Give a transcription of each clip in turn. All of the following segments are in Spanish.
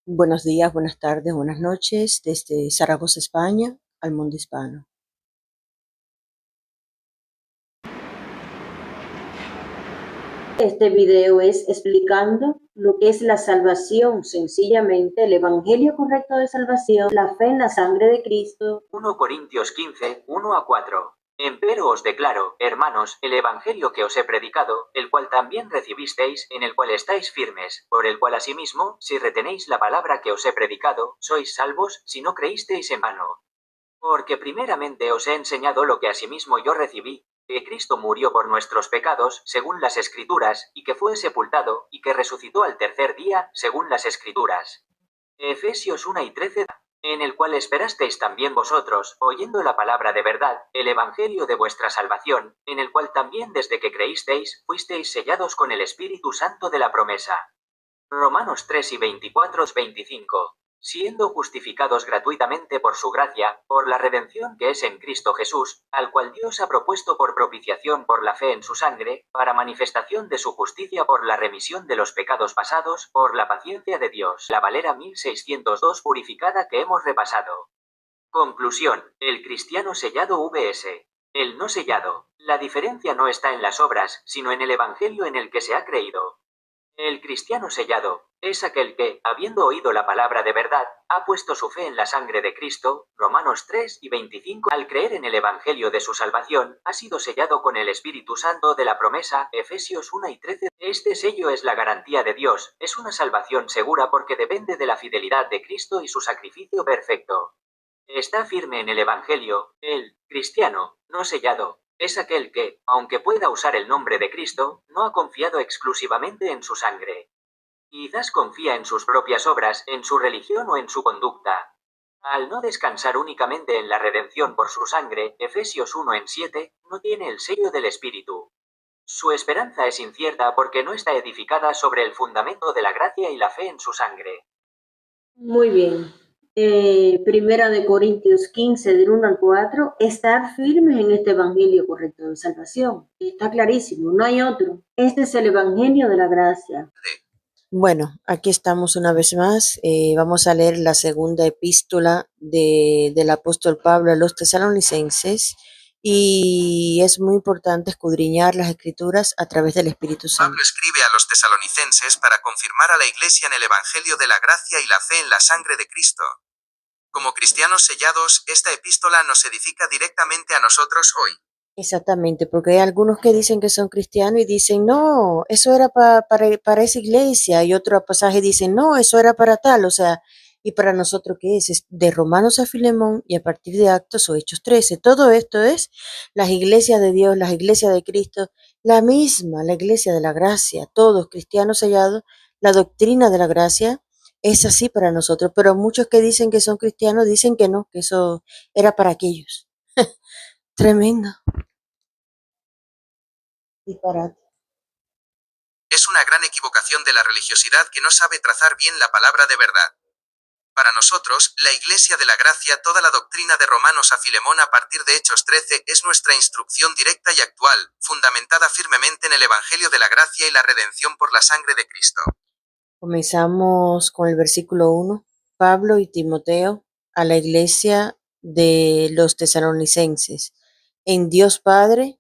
Buenos días, buenas tardes, buenas noches, desde Zaragoza, España, al mundo hispano. Este video es explicando lo que es la salvación, sencillamente el evangelio correcto de salvación, la fe en la sangre de Cristo. 1 Corintios 15, 1 a 4. Empero os declaro, hermanos, el evangelio que os he predicado, el cual también recibisteis, en el cual estáis firmes, por el cual asimismo, si retenéis la palabra que os he predicado, sois salvos, si no creísteis en vano. Porque primeramente os he enseñado lo que asimismo yo recibí, que Cristo murió por nuestros pecados, según las Escrituras, y que fue sepultado, y que resucitó al tercer día, según las Escrituras. Efesios 1 y 13, en el cual esperasteis también vosotros, oyendo la palabra de verdad, el evangelio de vuestra salvación, en el cual también desde que creísteis, fuisteis sellados con el Espíritu Santo de la promesa. Romanos 3 y 24-25. Siendo justificados gratuitamente por su gracia, por la redención que es en Cristo Jesús, al cual Dios ha propuesto por propiciación por la fe en su sangre, para manifestación de su justicia por la remisión de los pecados pasados, por la paciencia de Dios. La Valera 1602 purificada que hemos repasado. Conclusión. El cristiano sellado vs. El no sellado. La diferencia no está en las obras, sino en el evangelio en el que se ha creído. El cristiano sellado es aquel que, habiendo oído la palabra de verdad, ha puesto su fe en la sangre de Cristo, Romanos 3 y 25. Al creer en el evangelio de su salvación, ha sido sellado con el Espíritu Santo de la promesa, Efesios 1 y 13. Este sello es la garantía de Dios, es una salvación segura porque depende de la fidelidad de Cristo y su sacrificio perfecto. Está firme en el evangelio, el cristiano, no sellado. Es aquel que, aunque pueda usar el nombre de Cristo, no ha confiado exclusivamente en su sangre. Quizás confía en sus propias obras, en su religión o en su conducta. Al no descansar únicamente en la redención por su sangre, Efesios 1 en 7, no tiene el sello del Espíritu. Su esperanza es incierta porque no está edificada sobre el fundamento de la gracia y la fe en su sangre. Muy bien. Primera de Corintios 15, del 1 al 4, estar firmes en este evangelio correcto de salvación. Está clarísimo, no hay otro. Este es el evangelio de la gracia. Bueno, aquí estamos una vez más. Vamos a leer la segunda epístola del apóstol Pablo a los tesalonicenses y es muy importante escudriñar las escrituras a través del Espíritu Santo. Pablo escribe a los tesalonicenses para confirmar a la iglesia en el evangelio de la gracia y la fe en la sangre de Cristo. Como cristianos sellados, esta epístola nos edifica directamente a nosotros hoy. Exactamente, porque hay algunos que dicen que son cristianos y dicen, no, eso era para esa iglesia, y otro pasaje dicen, no, eso era para tal, o sea, y para nosotros, ¿qué es? Es de Romanos a Filemón y a partir de Actos o Hechos 13. Todo esto es las iglesias de Dios, las iglesias de Cristo, la misma, la iglesia de la gracia, todos cristianos sellados, la doctrina de la gracia es así para nosotros, pero muchos que dicen que son cristianos dicen que no, que eso era para aquellos. Tremendo. Disparate. Es una gran equivocación de la religiosidad que no sabe trazar bien la palabra de verdad. Para nosotros, la Iglesia de la Gracia, toda la doctrina de Romanos a Filemón a partir de Hechos 13 es nuestra instrucción directa y actual, fundamentada firmemente en el Evangelio de la Gracia y la redención por la sangre de Cristo. Comenzamos con el versículo 1. Pablo y Timoteo a la iglesia de los tesalonicenses, en Dios Padre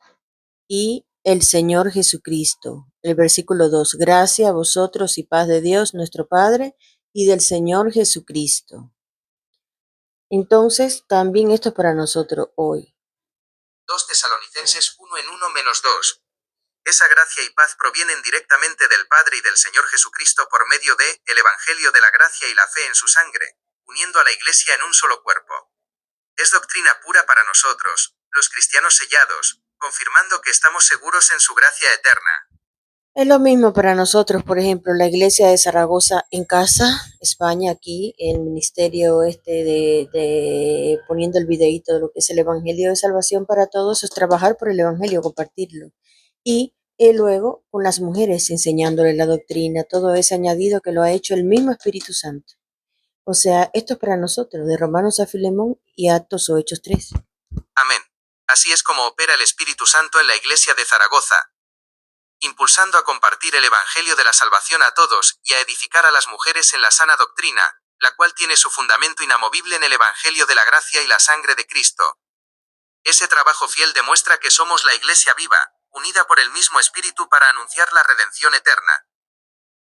y el Señor Jesucristo. El versículo 2. Gracia a vosotros y paz de Dios nuestro Padre y del Señor Jesucristo. Entonces, también esto es para nosotros hoy. 2 Tesalonicenses 1 en 1 menos 2. Esa gracia y paz provienen directamente del Padre y del Señor Jesucristo por medio de el Evangelio de la gracia y la fe en su sangre, uniendo a la Iglesia en un solo cuerpo. Es doctrina pura para nosotros, los cristianos sellados, confirmando que estamos seguros en su gracia eterna. Es lo mismo para nosotros, por ejemplo, la iglesia de Zaragoza en casa, España, aquí, el ministerio de poniendo el videíto de lo que es el Evangelio de Salvación para todos, es trabajar por el Evangelio, compartirlo. Y luego con las mujeres enseñándoles la doctrina, todo ese añadido que lo ha hecho el mismo Espíritu Santo. O sea, esto es para nosotros, de Romanos a Filemón y Actos o Hechos 3. Amén. Así es como opera el Espíritu Santo en la Iglesia de Zaragoza. impulsando a compartir el Evangelio de la salvación a todos y a edificar a las mujeres en la sana doctrina, la cual tiene su fundamento inamovible en el Evangelio de la gracia y la sangre de Cristo. Ese trabajo fiel demuestra que somos la Iglesia viva, unida por el mismo Espíritu para anunciar la redención eterna.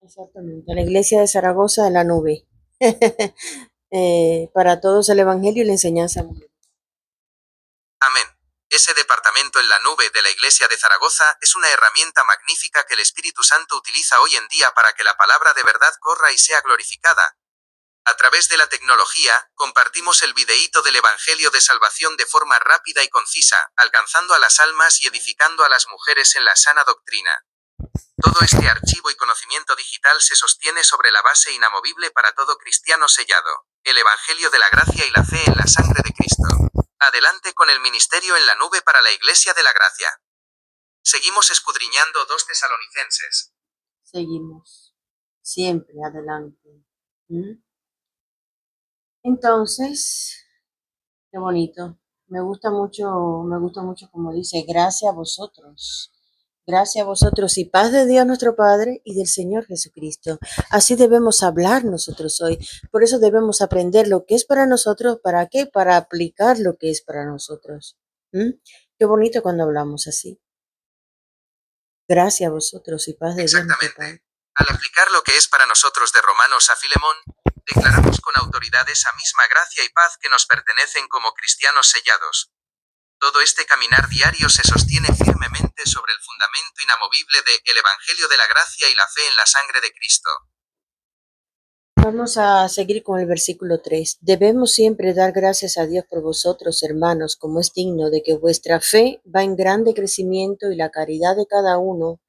Exactamente, la iglesia de Zaragoza en la nube. Para todos el evangelio y la enseñanza. Amén. Ese departamento en la nube de la Iglesia de Zaragoza es una herramienta magnífica que el Espíritu Santo utiliza hoy en día para que la palabra de verdad corra y sea glorificada. A través de la tecnología, compartimos el videíto del Evangelio de Salvación de forma rápida y concisa, alcanzando a las almas y edificando a las mujeres en la sana doctrina. Todo este archivo y conocimiento digital se sostiene sobre la base inamovible para todo cristiano sellado, el Evangelio de la gracia y la fe en la sangre de Cristo. Adelante con el ministerio en la nube para la Iglesia de la Gracia. Seguimos escudriñando 2 Tesalonicenses. Seguimos. Siempre adelante. Entonces, qué bonito. Me gusta mucho como dice, gracias a vosotros. Gracias a vosotros y paz de Dios nuestro Padre y del Señor Jesucristo. Así debemos hablar nosotros hoy. Por eso debemos aprender lo que es para nosotros. ¿Para qué? Para aplicar lo que es para nosotros. Qué bonito cuando hablamos así. Gracias a vosotros y paz de Dios nuestro Padre. Exactamente. Al aplicar lo que es para nosotros de Romanos a Filemón, declaramos con autoridad esa misma gracia y paz que nos pertenecen como cristianos sellados. Todo este caminar diario se sostiene firmemente sobre el fundamento inamovible de el Evangelio de la gracia y la fe en la sangre de Cristo. Vamos a seguir con el versículo 3. Debemos siempre dar gracias a Dios por vosotros, hermanos, como es digno de que vuestra fe va en grande crecimiento y la caridad de cada uno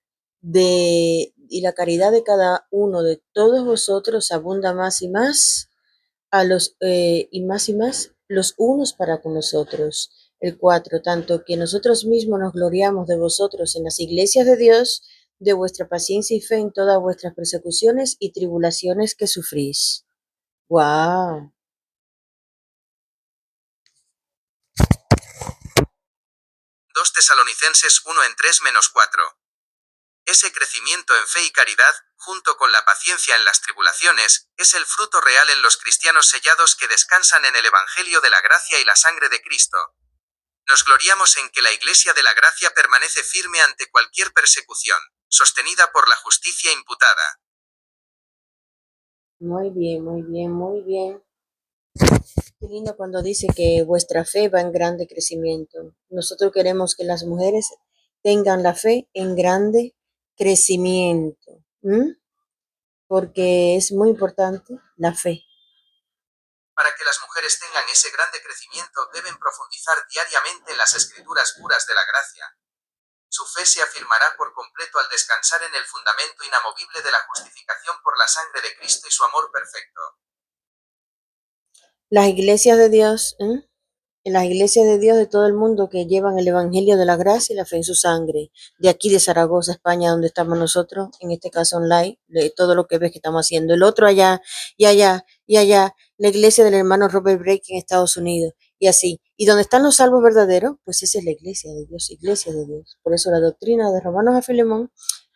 de todos vosotros abunda más y más y más los unos para con nosotros. El 4, tanto que nosotros mismos nos gloriamos de vosotros en las iglesias de Dios, de vuestra paciencia y fe en todas vuestras persecuciones y tribulaciones que sufrís. ¡Wow! 2 Tesalonicenses 1 en 3-4. Ese crecimiento en fe y caridad, junto con la paciencia en las tribulaciones, es el fruto real en los cristianos sellados que descansan en el Evangelio de la gracia y la sangre de Cristo. Nos gloriamos en que la Iglesia de la Gracia permanece firme ante cualquier persecución, sostenida por la justicia imputada. Muy bien, muy bien, muy bien. Qué lindo cuando dice que vuestra fe va en grande crecimiento. Nosotros queremos que las mujeres tengan la fe en grande crecimiento, porque es muy importante la fe. Para que las mujeres tengan ese grande crecimiento, deben profundizar diariamente en las escrituras puras de la gracia. Su fe se afirmará por completo al descansar en el fundamento inamovible de la justificación por la sangre de Cristo y su amor perfecto. Las iglesias de Dios, en las iglesias de Dios de todo el mundo que llevan el Evangelio de la gracia y la fe en su sangre, de aquí de Zaragoza, España, donde estamos nosotros, en este caso online, de todo lo que ves que estamos haciendo. El otro allá, y allá, y allá, la iglesia del hermano Robert Blake en Estados Unidos, y así. Y donde están los salvos verdaderos, pues esa es la iglesia de Dios, iglesia de Dios. Por eso la doctrina de Romanos a Filemón,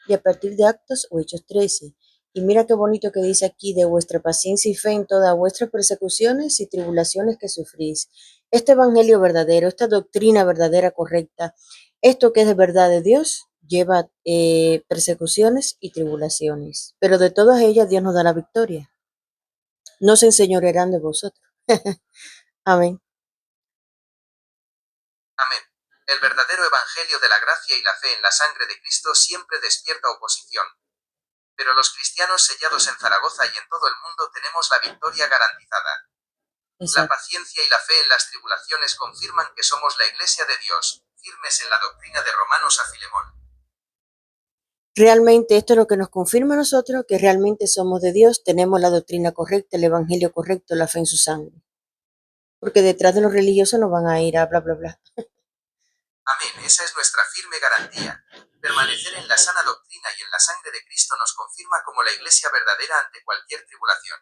y a partir de Actos o Hechos 13. Y mira qué bonito que dice aquí, de vuestra paciencia y fe en todas vuestras persecuciones y tribulaciones que sufrís. Este evangelio verdadero, esta doctrina verdadera, correcta, esto que es de verdad de Dios, lleva persecuciones y tribulaciones. Pero de todas ellas Dios nos da la victoria. No se enseñorearán de vosotros. Amén. Amén. El verdadero evangelio de la gracia y la fe en la sangre de Cristo siempre despierta oposición. Pero los cristianos sellados en Zaragoza y en todo el mundo tenemos la victoria garantizada. Exacto. La paciencia y la fe en las tribulaciones confirman que somos la Iglesia de Dios, firmes en la doctrina de Romanos a Filemón. Realmente esto es lo que nos confirma a nosotros que realmente somos de Dios, tenemos la doctrina correcta, el evangelio correcto, la fe en su sangre. Porque detrás de los religiosos no van a ir a bla, bla, bla. Amén, esa es nuestra firme garantía. Permanecer en la sana doctrina y en la sangre de Cristo nos confirma como la Iglesia verdadera ante cualquier tribulación.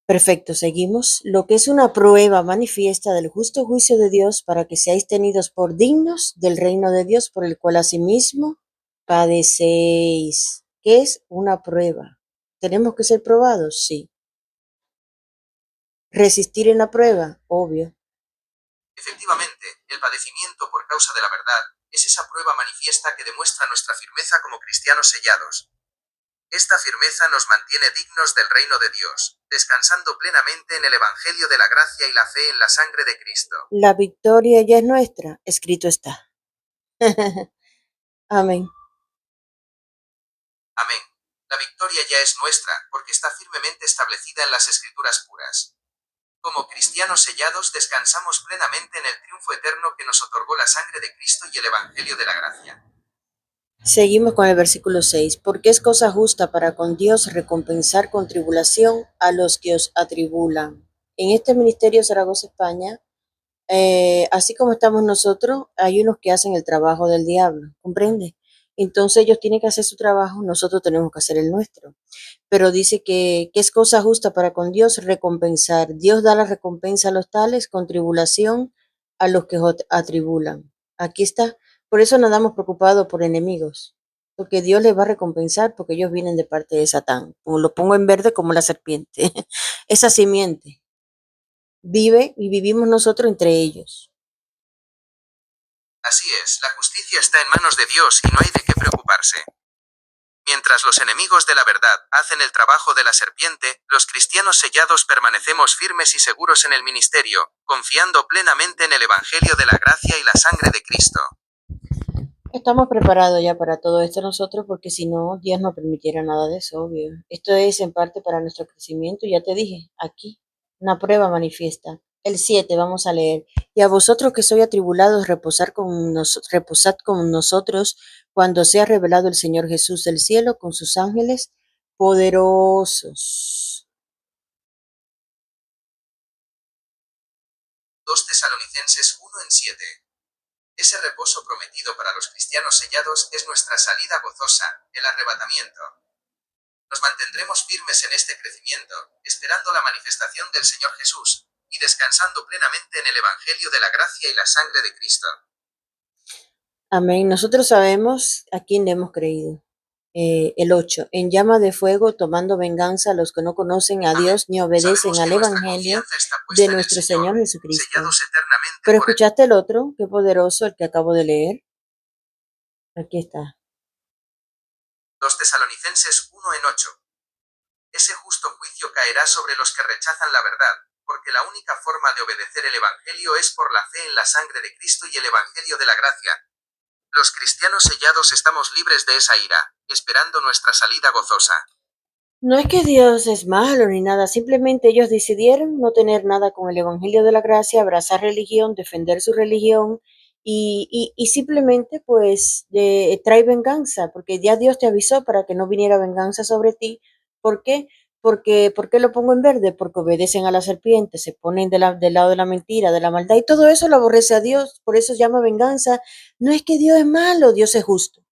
Perfecto, seguimos. Lo que es una prueba manifiesta del justo juicio de Dios para que seáis tenidos por dignos del reino de Dios, por el cual asimismo Padecéis. ¿Qué es una prueba? ¿Tenemos que ser probados? Sí. ¿Resistir en la prueba? Obvio. Efectivamente, el padecimiento por causa de la verdad es esa prueba manifiesta que demuestra nuestra firmeza como cristianos sellados. Esta firmeza nos mantiene dignos del reino de Dios, descansando plenamente en el Evangelio de la gracia y la fe en la sangre de Cristo. La victoria ya es nuestra, escrito está. Amén. Amén. La victoria ya es nuestra, porque está firmemente establecida en las Escrituras puras. Como cristianos sellados descansamos plenamente en el triunfo eterno que nos otorgó la sangre de Cristo y el Evangelio de la gracia. Seguimos con el versículo 6. Porque es cosa justa para con Dios recompensar con tribulación a los que os atribulan. En este ministerio Zaragoza, España, así como estamos nosotros, hay unos que hacen el trabajo del diablo, ¿comprende? Entonces ellos tienen que hacer su trabajo, nosotros tenemos que hacer el nuestro. Pero dice que es cosa justa para con Dios recompensar. Dios da la recompensa a los tales con tribulación a los que os atribulan. Aquí está. Por eso no andamos preocupados por enemigos, porque Dios les va a recompensar porque ellos vienen de parte de Satán. Lo pongo en verde como la serpiente. Esa simiente vive y vivimos nosotros entre ellos. Así es, la justicia está en manos de Dios y no hay de qué preocuparse. Mientras los enemigos de la verdad hacen el trabajo de la serpiente, los cristianos sellados permanecemos firmes y seguros en el ministerio, confiando plenamente en el Evangelio de la gracia y la sangre de Cristo. Estamos preparados ya para todo esto nosotros, porque si no, Dios no permitiera nada de eso, obvio. Esto es en parte para nuestro crecimiento, ya te dije, aquí, una prueba manifiesta. El 7, vamos a leer. Y a vosotros que sois atribulados, reposad con nosotros cuando sea revelado el Señor Jesús del cielo con sus ángeles poderosos. 2 Tesalonicenses 1:7. Ese reposo prometido para los cristianos sellados es nuestra salida gozosa, el arrebatamiento. Nos mantendremos firmes en este crecimiento, esperando la manifestación del Señor Jesús, y descansando plenamente en el Evangelio de la gracia y la sangre de Cristo. Amén. Nosotros sabemos a quién le hemos creído. El 8. En llama de fuego, tomando venganza a los que no conocen a Amén. Dios ni obedecen Sabemos al que nuestra Evangelio confianza está puesta de en el nuestro Señor Jesucristo. sellados eternamente Pero por Él. escuchaste el otro, qué poderoso, el que acabo de leer. Aquí está. 2 Tesalonicenses 1:8. Ese justo juicio caerá sobre los que rechazan la verdad, porque la única forma de obedecer el Evangelio es por la fe en la sangre de Cristo y el Evangelio de la gracia. Los cristianos sellados estamos libres de esa ira, esperando nuestra salida gozosa. No es que Dios es malo ni nada, simplemente ellos decidieron no tener nada con el Evangelio de la Gracia, abrazar religión, defender su religión y simplemente pues trae venganza, porque ya Dios te avisó para que no viniera venganza sobre ti. ¿Por qué? ¿Por qué lo pongo en verde? Porque obedecen a la serpiente, se ponen del lado de la mentira, de la maldad y todo eso lo aborrece a Dios, por eso se llama venganza. No es que Dios es malo, Dios es justo.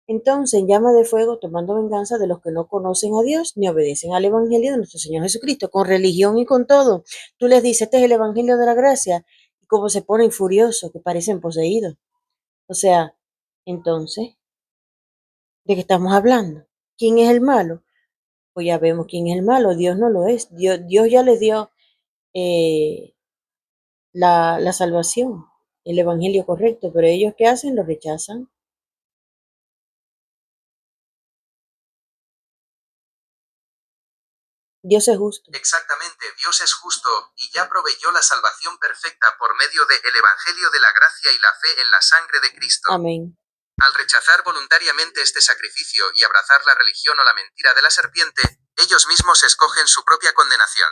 Entonces, en llama de fuego, tomando venganza de los que no conocen a Dios ni obedecen al Evangelio de nuestro Señor Jesucristo, con religión y con todo. Tú les dices, este es el Evangelio de la gracia, y como se ponen furiosos, que parecen poseídos. O sea, entonces, ¿de qué estamos hablando? ¿Quién es el malo? Pues ya vemos quién es el malo, Dios no lo es. Dios ya les dio eh, la salvación, el Evangelio correcto, pero ellos ¿qué hacen? Lo rechazan. Dios es justo. Exactamente, Dios es justo, y ya proveyó la salvación perfecta por medio del Evangelio de la gracia y la fe en la sangre de Cristo. Amén. Al rechazar voluntariamente este sacrificio y abrazar la religión o la mentira de la serpiente, ellos mismos escogen su propia condenación.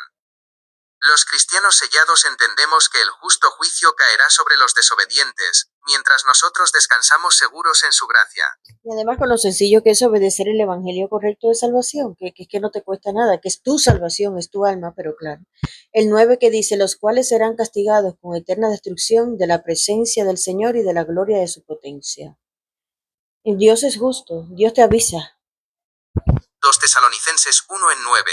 Los cristianos sellados entendemos que el justo juicio caerá sobre los desobedientes, mientras nosotros descansamos seguros en su gracia. Y además con lo sencillo que es obedecer el evangelio correcto de salvación, que es que no te cuesta nada, que es tu salvación, es tu alma, pero claro. El 9 que dice, los cuales serán castigados con eterna destrucción de la presencia del Señor y de la gloria de su potencia. Y Dios es justo, Dios te avisa. 2 Tesalonicenses 1:9.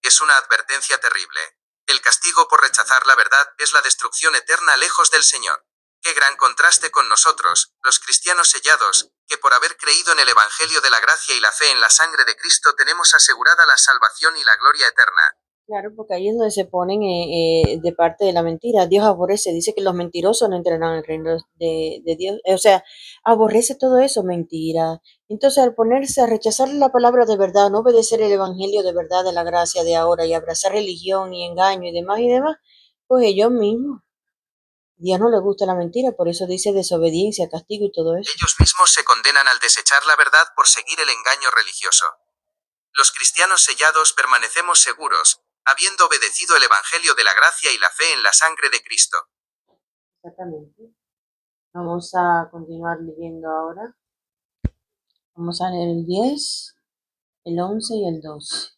Es una advertencia terrible. El castigo por rechazar la verdad es la destrucción eterna lejos del Señor. Qué gran contraste con nosotros, los cristianos sellados, que por haber creído en el Evangelio de la gracia y la fe en la sangre de Cristo tenemos asegurada la salvación y la gloria eterna. Claro, porque ahí es donde se ponen de parte de la mentira. Dios aborrece, dice que los mentirosos no entrarán en el reino de Dios. O sea, aborrece todo eso, mentira. Entonces, al ponerse a rechazar la palabra de verdad, no obedecer el evangelio de verdad de la gracia de ahora y abrazar religión y engaño y demás, pues ellos mismos. Dios no le gusta la mentira, por eso dice desobediencia, castigo y todo eso. Ellos mismos se condenan al desechar la verdad por seguir el engaño religioso. Los cristianos sellados permanecemos seguros, habiendo obedecido el Evangelio de la gracia y la fe en la sangre de Cristo. Exactamente. Vamos a continuar leyendo ahora. Vamos a leer el 10, el 11 y el 12.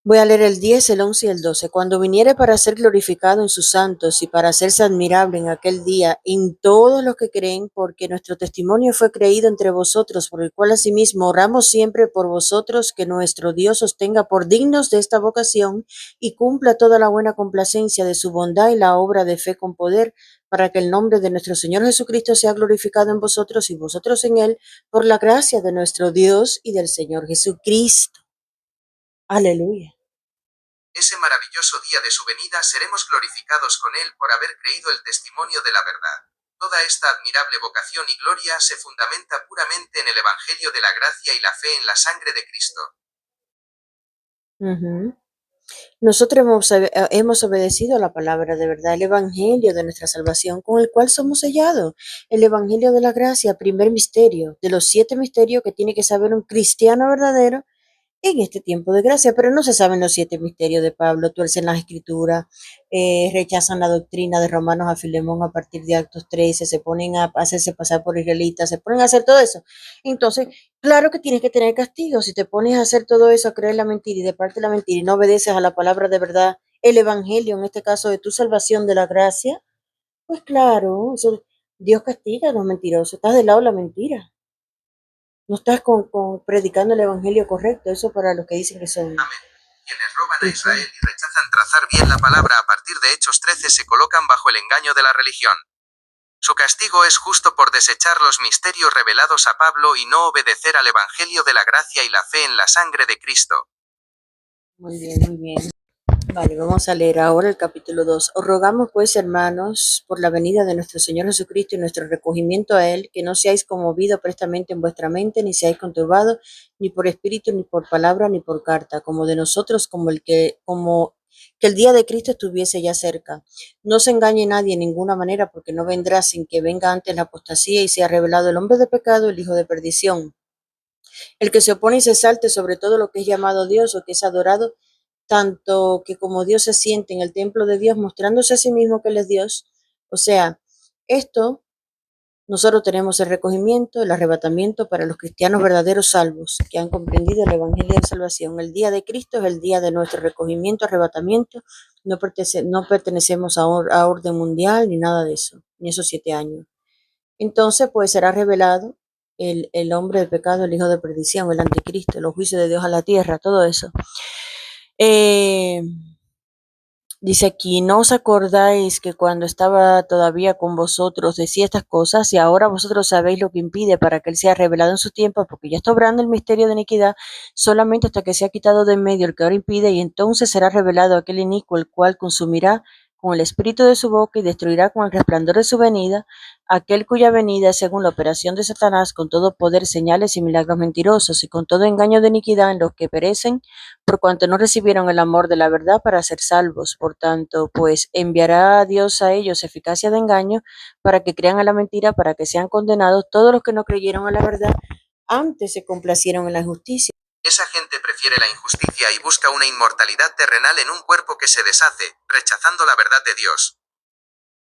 Voy a leer el 10, el 11 y el 12. Cuando viniere para ser glorificado en sus santos y para hacerse admirable en aquel día en todos los que creen, porque nuestro testimonio fue creído entre vosotros, por el cual asimismo oramos siempre por vosotros, que nuestro Dios os tenga por dignos de esta vocación y cumpla toda la buena complacencia de su bondad y la obra de fe con poder, para que el nombre de nuestro Señor Jesucristo sea glorificado en vosotros y vosotros en él, por la gracia de nuestro Dios y del Señor Jesucristo. Aleluya. Ese maravilloso día de su venida seremos glorificados con él por haber creído el testimonio de la verdad. Toda esta admirable vocación y gloria se fundamenta puramente en el Evangelio de la gracia y la fe en la sangre de Cristo. Nosotros hemos obedecido a la palabra de verdad, el evangelio de nuestra salvación, con el cual somos sellados. El evangelio de la gracia, primer misterio, de los 7 misterios que tiene que saber un cristiano verdadero en este tiempo de gracia, pero no se saben los 7 misterios de Pablo, tuercen las escrituras, rechazan la doctrina de Romanos a Filemón a partir de Actos 13, se ponen a hacerse pasar por israelitas, se ponen a hacer todo eso. Entonces, claro que tienes que tener castigo. Si te pones a hacer todo eso, a creer la mentira y de parte de la mentira y no obedeces a la palabra de verdad, el evangelio, en este caso de tu salvación de la gracia, pues claro, eso, Dios castiga a los mentirosos, estás del lado de la mentira. No estás predicando el evangelio correcto, eso para los que dicen que son Amén. Quienes roban a cristianos. Israel y rechazan trazar bien la palabra a partir de Hechos 13 se colocan bajo el engaño de la religión. Su castigo es justo por desechar los misterios revelados a Pablo y no obedecer al Evangelio de la gracia y la fe en la sangre de Cristo. Muy bien, muy bien. Vale, vamos a leer ahora el capítulo 2. Os rogamos pues, hermanos, por la venida de nuestro Señor Jesucristo y nuestro recogimiento a Él, que no seáis conmovidos prestamente en vuestra mente, ni seáis conturbados, ni por espíritu, ni por palabra, ni por carta, como de nosotros, como que el día de Cristo estuviese ya cerca. No se engañe nadie en ninguna manera, porque no vendrá sin que venga antes la apostasía y sea revelado el hombre de pecado, el hijo de perdición, el que se opone y se salte sobre todo lo que es llamado Dios o que es adorado, tanto que como Dios se siente en el templo de Dios, mostrándose a sí mismo que Él es Dios. O sea, esto, nosotros tenemos el recogimiento, el arrebatamiento para los cristianos verdaderos salvos, que han comprendido el Evangelio de salvación. El día de Cristo es el día de nuestro recogimiento, arrebatamiento. No pertenecemos a orden mundial ni nada de eso, ni esos 7 años. Entonces, pues será revelado el hombre de pecado, el hijo de perdición, el anticristo, los juicios de Dios a la tierra, todo eso. Eh, Dice aquí, ¿no os acordáis que cuando estaba todavía con vosotros decía estas cosas y ahora vosotros sabéis lo que impide para que Él sea revelado en su tiempo? Porque ya está obrando el misterio de iniquidad solamente hasta que sea quitado de en medio el que ahora impide y entonces será revelado aquel inicuo, el cual consumirá con el espíritu de su boca y destruirá con el resplandor de su venida aquel cuya venida es según la operación de Satanás con todo poder, señales y milagros mentirosos y con todo engaño de iniquidad en los que perecen por cuanto no recibieron el amor de la verdad para ser salvos. Por tanto, pues enviará a Dios a ellos eficacia de engaño para que crean a la mentira, para que sean condenados todos los que no creyeron a la verdad, antes se complacieron en la justicia. Esa gente prefiere la injusticia y busca una inmortalidad terrenal en un cuerpo que se deshace, rechazando la verdad de Dios.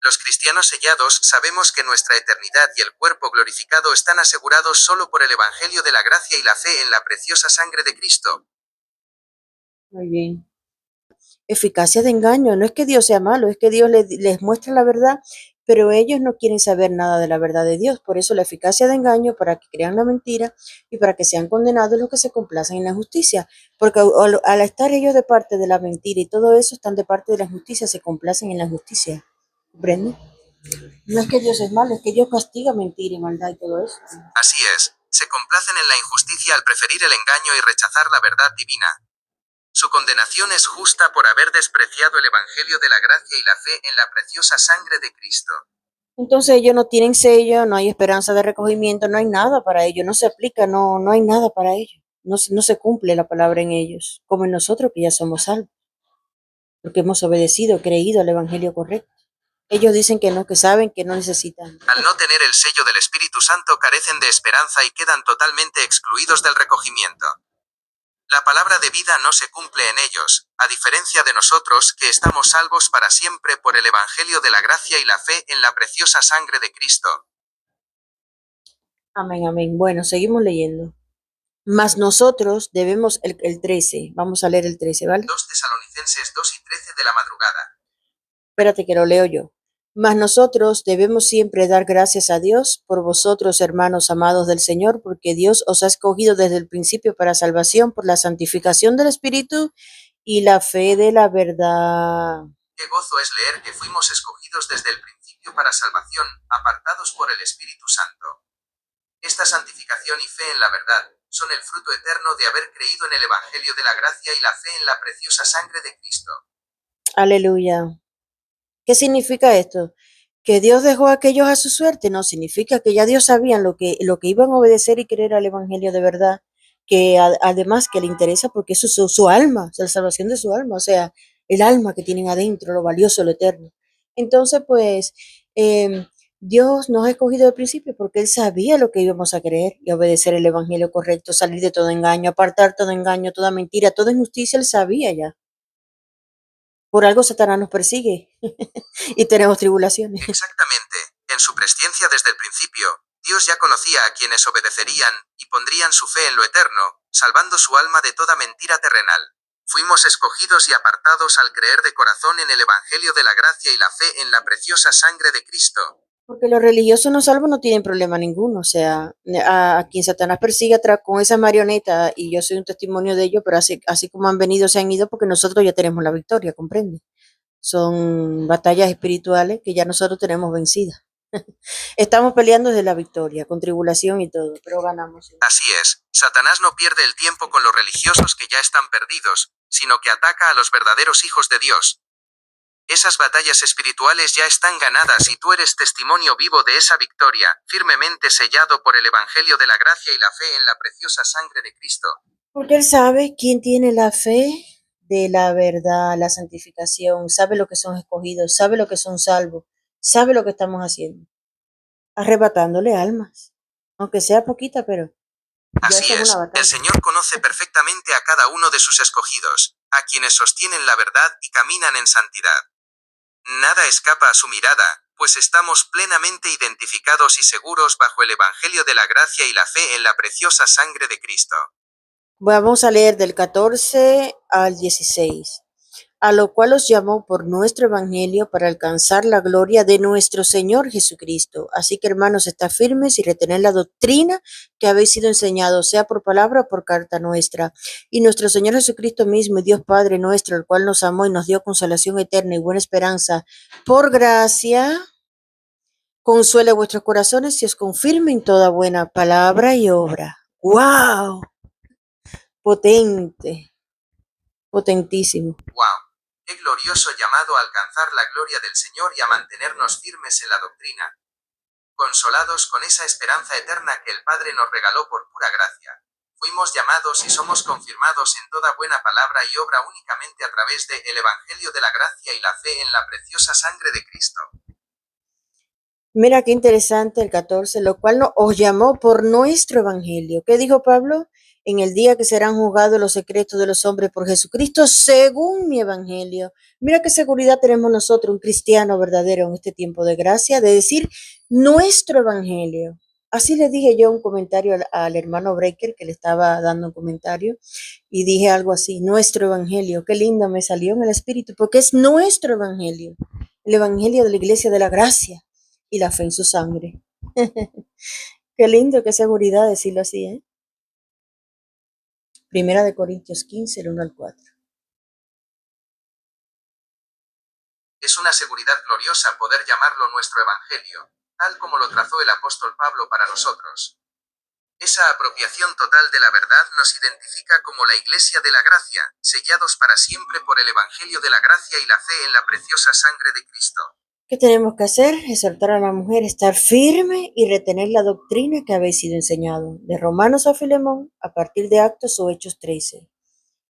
Los cristianos sellados sabemos que nuestra eternidad y el cuerpo glorificado están asegurados solo por el Evangelio de la gracia y la fe en la preciosa sangre de Cristo. Muy bien. Eficacia de engaño, no es que Dios sea malo, es que Dios les muestra la verdad, pero ellos no quieren saber nada de la verdad de Dios. Por eso la eficacia de engaño, para que crean la mentira y para que sean condenados los que se complacen en la justicia. Porque al estar ellos de parte de la mentira y todo eso, están de parte de la justicia, se complacen en la justicia. ¿Comprende? No es que Dios es malo, es que Dios castiga mentira y maldad y todo eso. Así es, se complacen en la injusticia al preferir el engaño y rechazar la verdad divina. Su condenación es justa por haber despreciado el Evangelio de la gracia y la fe en la preciosa sangre de Cristo. Entonces ellos no tienen sello, no hay esperanza de recogimiento, no hay nada para ellos, no se aplica, no hay nada para ellos. No se cumple la palabra en ellos, como en nosotros que ya somos salvos, porque hemos obedecido, creído al Evangelio correcto. Ellos dicen que no, que saben que no necesitan. Al no tener el sello del Espíritu Santo carecen de esperanza y quedan totalmente excluidos del recogimiento. La palabra de vida no se cumple en ellos, a diferencia de nosotros que estamos salvos para siempre por el Evangelio de la gracia y la fe en la preciosa sangre de Cristo. Amén, amén. Bueno, seguimos leyendo. Mas nosotros debemos el 13, vamos a leer el 13, ¿vale? 2 Tesalonicenses 2 y 13 de la madrugada. Espérate que lo leo yo. Mas nosotros debemos siempre dar gracias a Dios por vosotros, hermanos amados del Señor, porque Dios os ha escogido desde el principio para salvación por la santificación del Espíritu y la fe de la verdad. Qué gozo es leer que fuimos escogidos desde el principio para salvación, apartados por el Espíritu Santo. Esta santificación y fe en la verdad son el fruto eterno de haber creído en el Evangelio de la gracia y la fe en la preciosa sangre de Cristo. Aleluya. ¿Qué significa esto? ¿Que Dios dejó a aquellos a su suerte? No, significa que ya Dios sabían lo que iban a obedecer y creer al Evangelio de verdad, que además que le interesa porque eso es su alma, o sea, la salvación de su alma, o sea, el alma que tienen adentro, lo valioso, lo eterno. Entonces, pues, Dios nos ha escogido de principio porque Él sabía lo que íbamos a creer y obedecer el Evangelio correcto, salir de todo engaño, apartar todo engaño, toda mentira, toda injusticia, Él sabía ya. Por algo Satanás nos persigue y tenemos tribulaciones. Exactamente, en su presciencia desde el principio, Dios ya conocía a quienes obedecerían y pondrían su fe en lo eterno, salvando su alma de toda mentira terrenal. Fuimos escogidos y apartados al creer de corazón en el Evangelio de la gracia y la fe en la preciosa sangre de Cristo. Porque los religiosos no salvos no tienen problema ninguno. O sea, a quien Satanás persigue atrás con esa marioneta, y yo soy un testimonio de ello, pero así como han venido, se han ido porque nosotros ya tenemos la victoria, ¿comprende? Son batallas espirituales que ya nosotros tenemos vencidas. Estamos peleando desde la victoria, con tribulación y todo, pero ganamos. Así es, Satanás no pierde el tiempo con los religiosos que ya están perdidos, sino que ataca a los verdaderos hijos de Dios. Esas batallas espirituales ya están ganadas y tú eres testimonio vivo de esa victoria, firmemente sellado por el Evangelio de la gracia y la fe en la preciosa sangre de Cristo. Porque Él sabe quién tiene la fe de la verdad, la santificación, sabe lo que son escogidos, sabe lo que son salvos, sabe lo que estamos haciendo, arrebatándole almas, aunque sea poquita, pero ya Así esa es es, una el batalla. Señor conoce perfectamente a cada uno de sus escogidos, a quienes sostienen la verdad y caminan en santidad. Nada escapa a su mirada, pues estamos plenamente identificados y seguros bajo el Evangelio de la gracia y la fe en la preciosa sangre de Cristo. Vamos a leer del 14 al 16. A lo cual os llamó por nuestro evangelio para alcanzar la gloria de nuestro Señor Jesucristo. Así que, hermanos, estad firmes y retened la doctrina que habéis sido enseñados, sea por palabra o por carta nuestra. Y nuestro Señor Jesucristo mismo y Dios Padre nuestro, el cual nos amó y nos dio consolación eterna y buena esperanza, por gracia, consuele vuestros corazones y os confirme en toda buena palabra y obra. ¡Wow! Potente, potentísimo. ¡Wow! ¡Qué glorioso llamado a alcanzar la gloria del Señor y a mantenernos firmes en la doctrina! Consolados con esa esperanza eterna que el Padre nos regaló por pura gracia. Fuimos llamados y somos confirmados en toda buena palabra y obra únicamente a través de el Evangelio de la gracia y la fe en la preciosa sangre de Cristo. Mira qué interesante el 14, lo cual os llamó por nuestro evangelio. ¿Qué dijo Pablo? En el día que serán juzgados los secretos de los hombres por Jesucristo, según mi evangelio. Mira qué seguridad tenemos nosotros, un cristiano verdadero en este tiempo de gracia, de decir nuestro evangelio. Así le dije yo un comentario al hermano Breaker, que le estaba dando un comentario, y dije algo así, nuestro evangelio. Qué lindo me salió en el espíritu, porque es nuestro evangelio, el evangelio de la iglesia de la gracia y la fe en su sangre. Qué lindo, qué seguridad decirlo así, ¿eh? Primera de Corintios 15, el 1 al 4. Es una seguridad gloriosa poder llamarlo nuestro Evangelio, tal como lo trazó el apóstol Pablo para nosotros. Esa apropiación total de la verdad nos identifica como la Iglesia de la Gracia, sellados para siempre por el Evangelio de la Gracia y la fe en la preciosa sangre de Cristo. ¿Qué tenemos que hacer? Exhortar a la mujer, estar firme y retener la doctrina que habéis sido enseñado. De Romanos a Filemón, a partir de Actos o Hechos 13.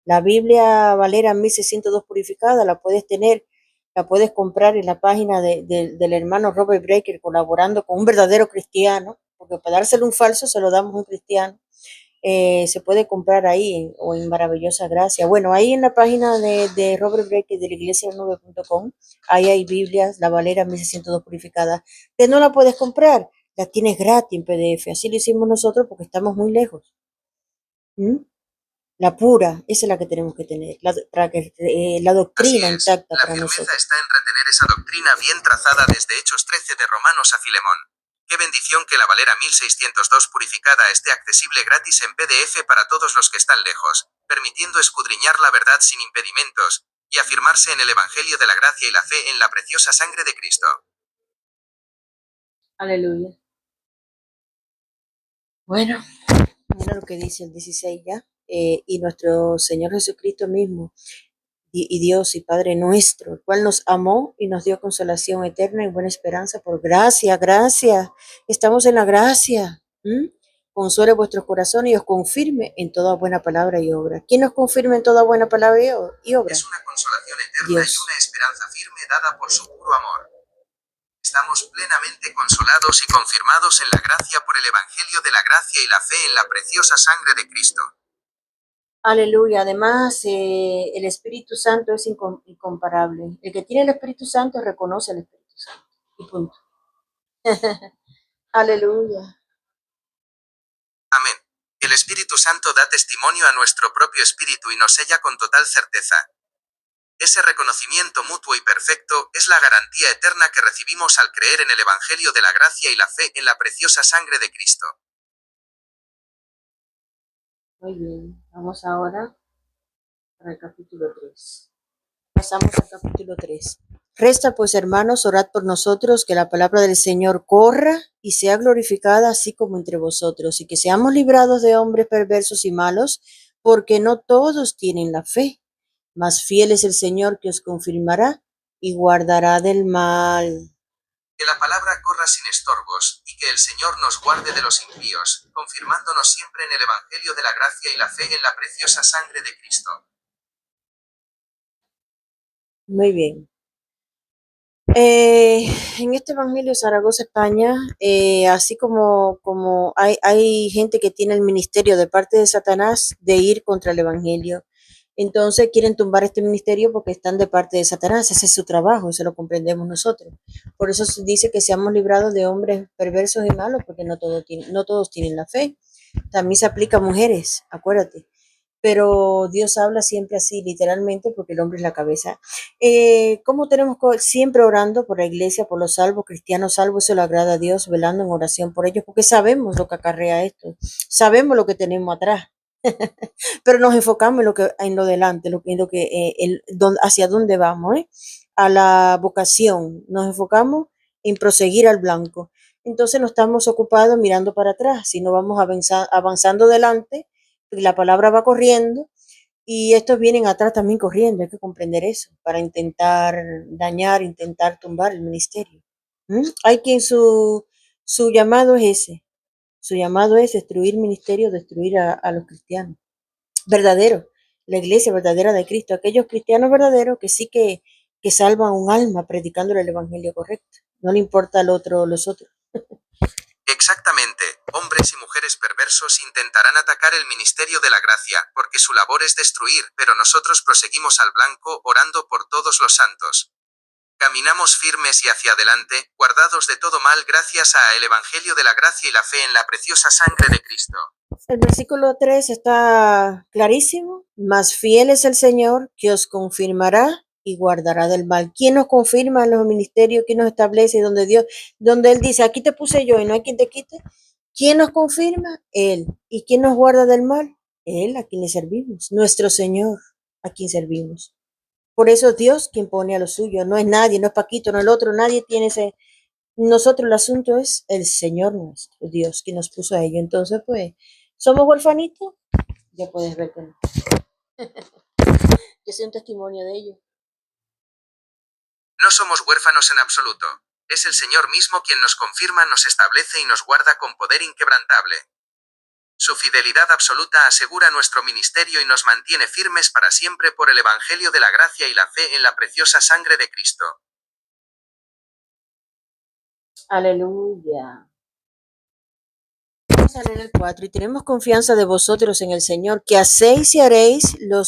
La Biblia Valera 1602 purificada la puedes tener, la puedes comprar en la página del hermano Robert Breaker, colaborando con un verdadero cristiano, porque para dárselo un falso se lo damos a un cristiano. Se puede comprar ahí o en Maravillosa Gracia. Bueno, ahí en la página de Robert Breaker de la iglesia9.com, ahí hay Biblias, la Valera 1602 purificada, que no la puedes comprar, la tienes gratis en PDF. Así lo hicimos nosotros porque estamos muy lejos. ¿Mm? La pura, esa es la que tenemos que tener, la doctrina Así es, intacta la para firmeza nosotros. está en retener esa doctrina bien trazada desde Hechos 13 de Romanos a Filemón. Qué bendición que la Valera 1602 purificada esté accesible gratis en PDF para todos los que están lejos, permitiendo escudriñar la verdad sin impedimentos, y afirmarse en el Evangelio de la gracia y la fe en la preciosa sangre de Cristo. Aleluya. Bueno, mira lo que dice el 16 ya. Y nuestro Señor Jesucristo mismo, y Dios y Padre nuestro, el cual nos amó y nos dio consolación eterna y buena esperanza por gracia. Estamos en la gracia. Consuele vuestros corazones y os confirme en toda buena palabra y obra. ¿Quién nos confirma en toda buena palabra y obra? Es una consolación eterna Dios. y una esperanza firme dada por su puro amor. Estamos plenamente consolados y confirmados en la gracia por el Evangelio de la gracia y la fe en la preciosa sangre de Cristo. Aleluya. Además, el Espíritu Santo es incomparable. El que tiene el Espíritu Santo reconoce al Espíritu Santo. Y punto. Aleluya. Amén. El Espíritu Santo da testimonio a nuestro propio espíritu y nos sella con total certeza. Ese reconocimiento mutuo y perfecto es la garantía eterna que recibimos al creer en el Evangelio de la gracia y la fe en la preciosa sangre de Cristo. Muy bien. Vamos ahora al capítulo 3. Pasamos al capítulo 3. Resta pues, hermanos, orad por nosotros, que la palabra del Señor corra y sea glorificada así como entre vosotros, y que seamos librados de hombres perversos y malos, porque no todos tienen la fe. Mas fiel es el Señor, que os confirmará y guardará del mal. Que la palabra corra sin estorbos, y que el Señor nos guarde de los impíos, confirmándonos siempre en el Evangelio de la gracia y la fe en la preciosa sangre de Cristo. Muy bien. En este Evangelio de Zaragoza, España, así como hay gente que tiene el ministerio de parte de Satanás de ir contra el Evangelio, entonces quieren tumbar este ministerio porque están de parte de Satanás. Ese es su trabajo, eso lo comprendemos nosotros. Por eso se dice que seamos librados de hombres perversos y malos, porque no todos tienen la fe. También se aplica a mujeres, acuérdate. Pero Dios habla siempre así, literalmente, porque el hombre es la cabeza. ¿Cómo tenemos siempre orando por la iglesia, por los salvos, cristianos salvos? Eso le agrada a Dios, velando en oración por ellos, porque sabemos lo que acarrea esto, sabemos lo que tenemos atrás, pero nos enfocamos en lo delante, hacia dónde vamos, a la vocación, nos enfocamos en proseguir al blanco. Entonces no estamos ocupados mirando para atrás, sino vamos avanzando adelante, la palabra va corriendo y estos vienen atrás también corriendo. Hay que comprender eso para intentar dañar, intentar tumbar el ministerio. Hay quien su llamado es ese, su llamado es destruir ministerio, destruir a los cristianos verdaderos, la iglesia verdadera de Cristo, aquellos cristianos verdaderos que sí que salvan un alma predicándole el evangelio correcto. No le importa al otro, los otros. Exactamente, hombres y mujeres perversos intentarán atacar el ministerio de la gracia, porque su labor es destruir, pero nosotros proseguimos al blanco, orando por todos los santos. Caminamos firmes y hacia adelante, guardados de todo mal gracias al Evangelio de la gracia y la fe en la preciosa sangre de Cristo. El versículo 3 está clarísimo. Más fiel es el Señor, que os confirmará y guardará del mal. ¿Quién nos confirma en los ministerios? ¿Quién nos establece? Donde Él dice, aquí te puse yo y no hay quien te quite. ¿Quién nos confirma? Él. ¿Y quién nos guarda del mal? Él, a quien le servimos. Nuestro Señor, a quien servimos. Por eso es Dios quien pone a lo suyo, no es nadie, no es Paquito, no es el otro, nadie tiene ese. Nosotros el asunto es el Señor nuestro, Dios, quien nos puso a ello. Entonces, pues, ¿somos huerfanitos? Ya puedes ver que no. Yo soy un testimonio de ello. No somos huérfanos en absoluto. Es el Señor mismo quien nos confirma, nos establece y nos guarda con poder inquebrantable. Su fidelidad absoluta asegura nuestro ministerio y nos mantiene firmes para siempre por el Evangelio de la gracia y la fe en la preciosa sangre de Cristo. Aleluya. Vamos a leer el 4. Y tenemos confianza de vosotros en el Señor, que hacéis y haréis lo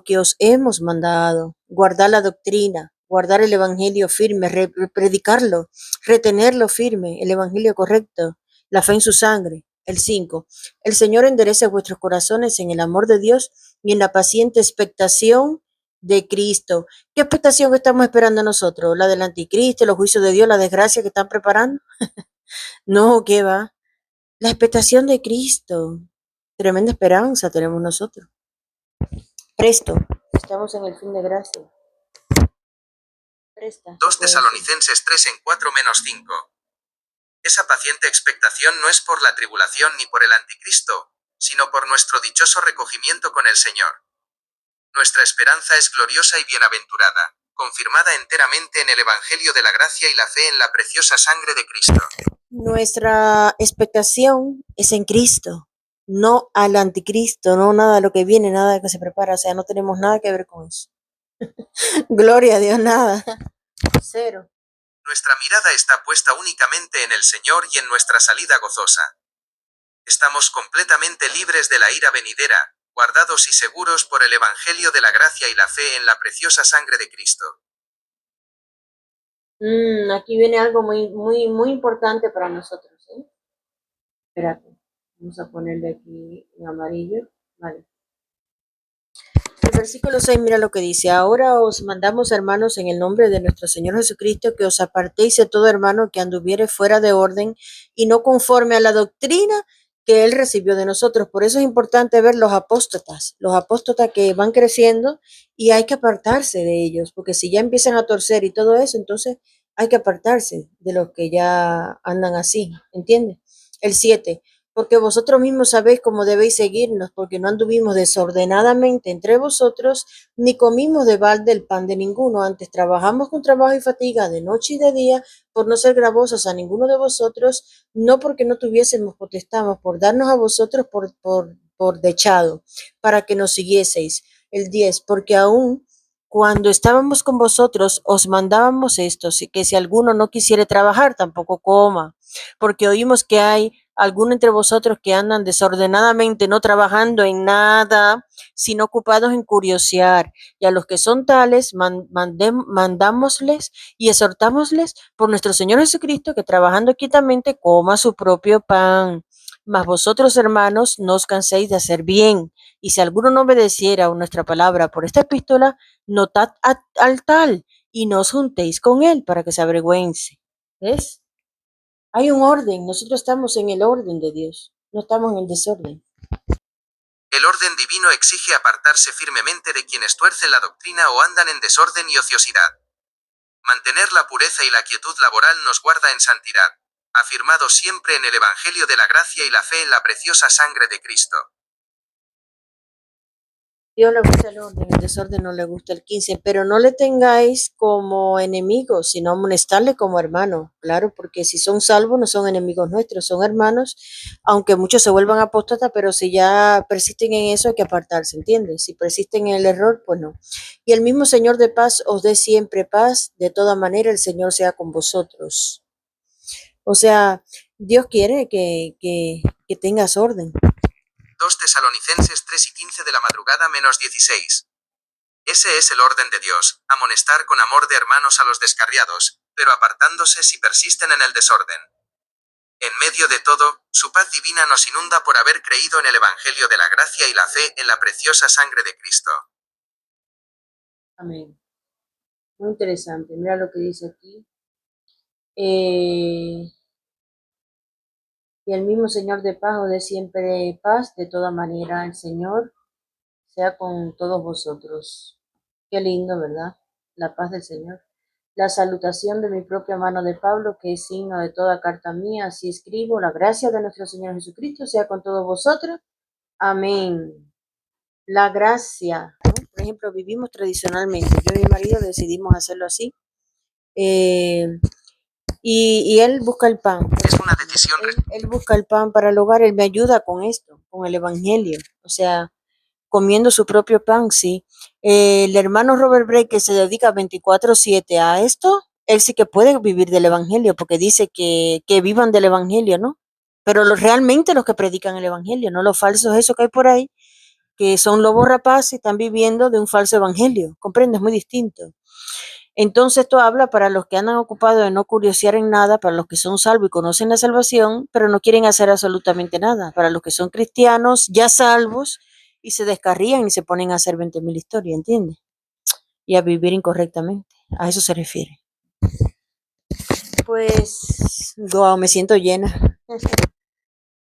que os hemos mandado. Guardar la doctrina, guardar el Evangelio firme, predicarlo, retenerlo firme, el Evangelio correcto, la fe en su sangre. El 5. El Señor enderece vuestros corazones en el amor de Dios y en la paciente expectación de Cristo. ¿Qué expectación estamos esperando nosotros? ¿La del anticristo, los juicios de Dios, la desgracia que están preparando? No, ¿qué va? La expectación de Cristo. Tremenda esperanza tenemos nosotros. Presto, estamos en el fin de gracia. Presta. 2 Tesalonicenses 3 en 4-5. Esa paciente expectación no es por la tribulación ni por el anticristo, sino por nuestro dichoso recogimiento con el Señor. Nuestra esperanza es gloriosa y bienaventurada, confirmada enteramente en el Evangelio de la gracia y la fe en la preciosa sangre de Cristo. Nuestra expectación es en Cristo, no al anticristo, no nada de lo que viene, nada de que se prepara, o sea, no tenemos nada que ver con eso. Gloria a Dios, nada. Cero. Nuestra mirada está puesta únicamente en el Señor y en nuestra salida gozosa. Estamos completamente libres de la ira venidera, guardados y seguros por el Evangelio de la gracia y la fe en la preciosa sangre de Cristo. Aquí viene algo muy importante para nosotros, ¿eh? Espérate, vamos a ponerle aquí en amarillo. Vale. El versículo 6, mira lo que dice: ahora os mandamos, hermanos, en el nombre de nuestro Señor Jesucristo, que os apartéis de todo hermano que anduviere fuera de orden y no conforme a la doctrina que él recibió de nosotros. Por eso es importante ver los apóstatas que van creciendo, y hay que apartarse de ellos, porque si ya empiezan a torcer y todo eso, entonces hay que apartarse de los que ya andan así, ¿entiendes? El 7, porque vosotros mismos sabéis cómo debéis seguirnos, porque no anduvimos desordenadamente entre vosotros, ni comimos de balde el pan de ninguno, antes trabajamos con trabajo y fatiga de noche y de día, por no ser gravosos a ninguno de vosotros, no porque no tuviésemos potestad, mas por darnos a vosotros por dechado, para que nos siguieseis. El 10, porque aún cuando estábamos con vosotros os mandábamos esto, que si alguno no quisiere trabajar, tampoco coma, porque oímos que hay algunos entre vosotros que andan desordenadamente, no trabajando en nada, sino ocupados en curiosear. Y a los que son tales, mandámosles y exhortámosles por nuestro Señor Jesucristo, que trabajando quietamente coma su propio pan. Mas vosotros, hermanos, no os canséis de hacer bien. Y si alguno no obedeciera a nuestra palabra por esta epístola, notad al tal y no os juntéis con él para que se avergüence. ¿Ves? Hay un orden, nosotros estamos en el orden de Dios, no estamos en el desorden. El orden divino exige apartarse firmemente de quienes tuercen la doctrina o andan en desorden y ociosidad. Mantener la pureza y la quietud laboral nos guarda en santidad, afirmado siempre en el Evangelio de la gracia y la fe en la preciosa sangre de Cristo. Dios le gusta el orden, el desorden no le gusta. El 15, pero no le tengáis como enemigos, sino amonestarle como hermano. Claro, porque si son salvos no son enemigos nuestros, son hermanos, aunque muchos se vuelvan apóstatas, pero si ya persisten en eso hay que apartarse, ¿entiendes? Si persisten en el error, pues no. Y el mismo Señor de paz os dé siempre paz, de toda manera el Señor sea con vosotros. O sea, Dios quiere que tengas orden. 2 Tesalonicenses 3 y 15 de la madrugada menos 16. Ese es el orden de Dios, amonestar con amor de hermanos a los descarriados, pero apartándose si persisten en el desorden. En medio de todo, su paz divina nos inunda por haber creído en el Evangelio de la gracia y la fe en la preciosa sangre de Cristo. Amén. Muy interesante, mira lo que dice aquí. Y el mismo Señor de paz os dé siempre paz, de toda manera el Señor sea con todos vosotros. Qué lindo, ¿verdad? La paz del Señor. La salutación de mi propia mano de Pablo, que es signo de toda carta mía, así escribo, la gracia de nuestro Señor Jesucristo sea con todos vosotros. Amén. La gracia, ¿no? Por ejemplo, vivimos tradicionalmente, yo y mi marido decidimos hacerlo así, eh, y él busca el pan. Es una decisión. Él busca el pan para el hogar, él me ayuda con esto, con el Evangelio, o sea, comiendo su propio pan, sí. El hermano Robert Bray, que se dedica 24/7 a esto, él sí que puede vivir del Evangelio, porque dice que vivan del Evangelio, ¿no? Pero realmente los que predican el Evangelio, no los falsos, eso que hay por ahí, que son lobos rapaces y están viviendo de un falso Evangelio, ¿comprendes? Muy distinto. Entonces esto habla para los que andan ocupados de no curiosear en nada, para los que son salvos y conocen la salvación, pero no quieren hacer absolutamente nada, para los que son cristianos ya salvos y se descarrían y se ponen a hacer 20.000 historias, ¿entiendes? Y a vivir incorrectamente. A eso se refiere. Pues, wow, me siento llena.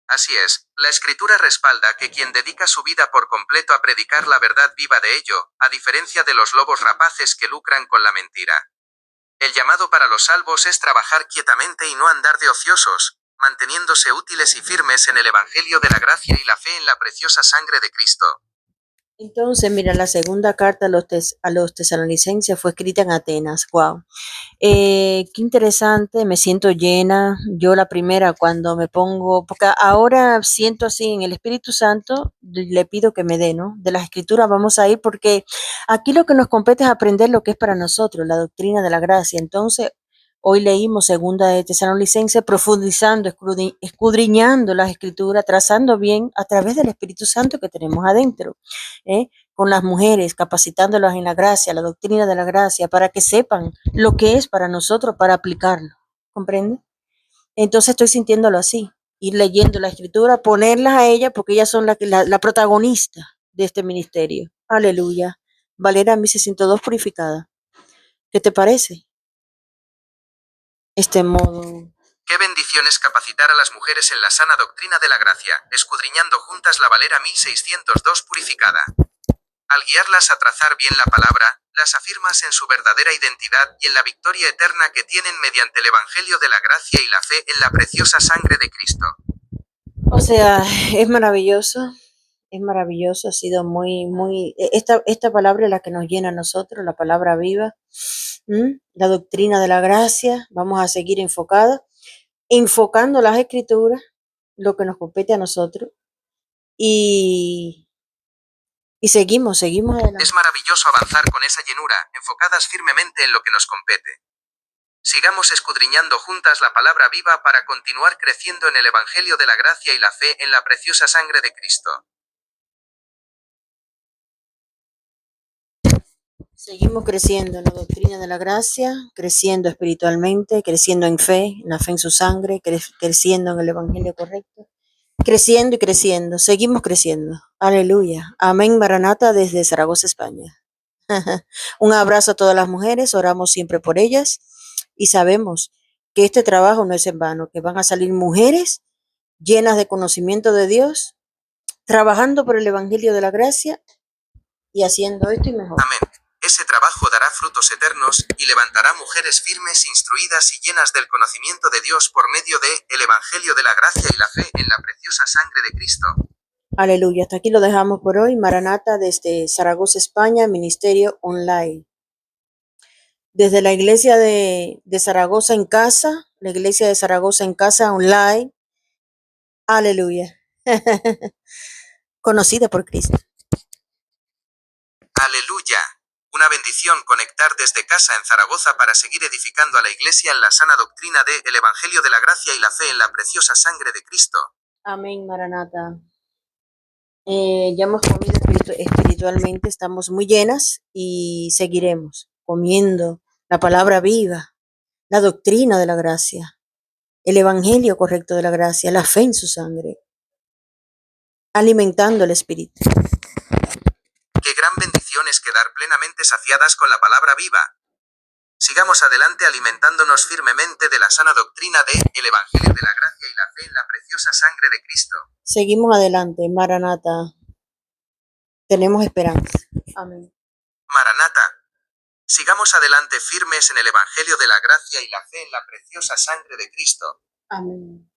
Así es, la escritura respalda que quien dedica su vida por completo a predicar la verdad viva de ello, a diferencia de los lobos rapaces que lucran con la mentira. El llamado para los salvos es trabajar quietamente y no andar de ociosos, manteniéndose útiles y firmes en el Evangelio de la gracia y la fe en la preciosa sangre de Cristo. Entonces, mira, la segunda carta a los tesalonicenses fue escrita en Atenas. Wow. Qué interesante, me siento llena. Yo la primera cuando me pongo, porque ahora siento así en el Espíritu Santo, le pido que me dé, ¿no? De las escrituras vamos a ir porque aquí lo que nos compete es aprender lo que es para nosotros, la doctrina de la gracia. Entonces, hoy leímos segunda de Tesalonicenses, profundizando, escudriñando las escrituras, trazando bien a través del Espíritu Santo que tenemos adentro, ¿eh? Con las mujeres, capacitándolas en la gracia, la doctrina de la gracia, para que sepan lo que es para nosotros, para aplicarlo. ¿Comprende? Entonces estoy sintiéndolo así, ir leyendo la escritura, ponerlas a ellas, porque ellas son la protagonista de este ministerio. Aleluya. Valera 1602 purificada. ¿Qué te parece? Este modo. Qué bendición es capacitar a las mujeres en la sana doctrina de la gracia, escudriñando juntas la Valera 1602 purificada. Al guiarlas a trazar bien la palabra, las afirmas en su verdadera identidad y en la victoria eterna que tienen mediante el Evangelio de la gracia y la fe en la preciosa sangre de Cristo. O sea, es maravilloso, ha sido esta palabra es la que nos llena a nosotros, la palabra viva, la doctrina de la gracia, vamos a seguir enfocando las escrituras, lo que nos compete a nosotros, y seguimos adelante. Es maravilloso avanzar con esa llenura, enfocadas firmemente en lo que nos compete. Sigamos escudriñando juntas la palabra viva para continuar creciendo en el Evangelio de la gracia y la fe en la preciosa sangre de Cristo. Seguimos creciendo en la doctrina de la gracia, creciendo espiritualmente, creciendo en fe, en la fe en su sangre, creciendo en el evangelio correcto, creciendo y creciendo, seguimos creciendo. Aleluya. Amén, Maranata, desde Zaragoza, España. Un abrazo a todas las mujeres, oramos siempre por ellas y sabemos que este trabajo no es en vano, que van a salir mujeres llenas de conocimiento de Dios, trabajando por el evangelio de la gracia y haciendo esto y mejor. Amén. Ese trabajo dará frutos eternos y levantará mujeres firmes, instruidas y llenas del conocimiento de Dios por medio de el Evangelio de la gracia y la fe en la preciosa sangre de Cristo. Aleluya. Hasta aquí lo dejamos por hoy. Maranata desde Zaragoza, España, Ministerio Online. Desde la iglesia de Zaragoza en casa, la iglesia de Zaragoza en casa online. Aleluya. Conocida por Cristo. Aleluya. Una bendición conectar desde casa en Zaragoza para seguir edificando a la iglesia en la sana doctrina de el Evangelio de la gracia y la fe en la preciosa sangre de Cristo. Amén, Maranata. Ya hemos comido espiritualmente, estamos muy llenas y seguiremos comiendo la palabra viva, la doctrina de la gracia, el evangelio correcto de la gracia, la fe en su sangre, alimentando el espíritu. Qué gran bendición es quedar plenamente saciadas con la palabra viva. Sigamos adelante alimentándonos firmemente de la sana doctrina de el Evangelio de la gracia y la fe en la preciosa sangre de Cristo. Seguimos adelante, Maranata. Tenemos esperanza. Amén. Maranata. Sigamos adelante firmes en el Evangelio de la gracia y la fe en la preciosa sangre de Cristo. Amén.